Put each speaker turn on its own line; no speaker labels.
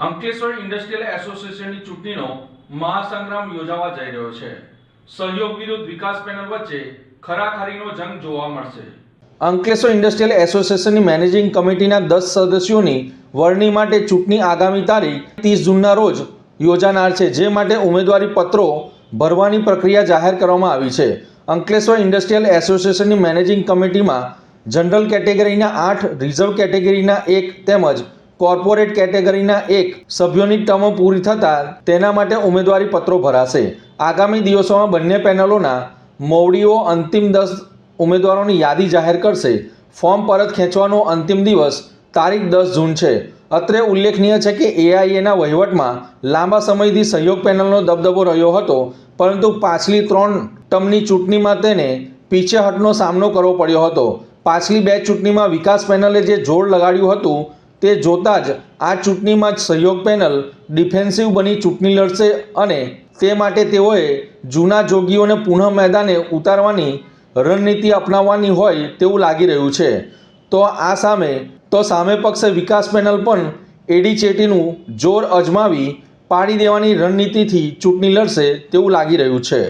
Ankleshwar industrial એસોસિએશનની ચૂંટણીનો મહાસંગ્રામ યોજાવા જઈ રહ્યો છે। સહયોગ વિરુદ્ધ વિકાસ પેનલ વચ્ચે ખરાખરીનો જંગ જોવા મળશે। અંકલેશ્વર ઇન્ડસ્ટ્રીયલ એસોસિએશનની મેનેજિંગ કમિટીના 10 સદસ્યોની વરણી માટે ચૂંટણી આગામી તારીખ 30 જૂનના રોજ યોજાનાર છે, જે માટે ઉમેદવારી પત્રો ભરવાની પ્રક્રિયા જાહેર કરવામાં આવી છે। અંકલેશ્વર ઇન્ડસ્ટ્રીયલ એસોસિએશનની મેનેજિંગ કમિટીમાં જનરલ કેટેગરીના 8, રિઝર્વ કેટેગરીના 1 તેમજ કોર્પોરેટ કેટેગરીના 1 સભ્યોની ટર્મ પૂરી થતાં તેના માટે ઉમેદવારી પત્રો ભરાશે। આગામી દિવસોમાં બંને પેનલોના મોવડીઓ અંતિમ 10 ઉમેદવારોની યાદી જાહેર કરશે। ફોર્મ પરત ખેંચવાનો અંતિમ દિવસ તારીખ 10 જૂન છે। અત્રે ઉલ્લેખનીય છે કે એઆઈએના વહીવટમાં લાંબા સમયથી સહયોગ પેનલનો દબદબો રહ્યો હતો, પરંતુ પાછલી 3 ટર્મની ચૂંટણીમાં તેને પીછેહઠનો સામનો કરવો પડ્યો હતો। પાછલી 2 ચૂંટણીમાં વિકાસ પેનલે જે જોર લગાડ્યું હતું તે જોતાં જ આ ચૂંટણીમાં જ સહયોગ પેનલ ડિફેન્સિવ બની ચૂંટણી લડશે અને તે માટે તેઓએ જૂના જોગીઓને પુનઃ મેદાને ઉતારવાની રણનીતિ અપનાવવાની હોય તેવું લાગી રહ્યું છે। તો સામે પક્ષે વિકાસ પેનલ પણ એડીચેટીનું જોર અજમાવી પાડી દેવાની રણનીતિથી ચૂંટણી લડશે તેવું લાગી રહ્યું છે।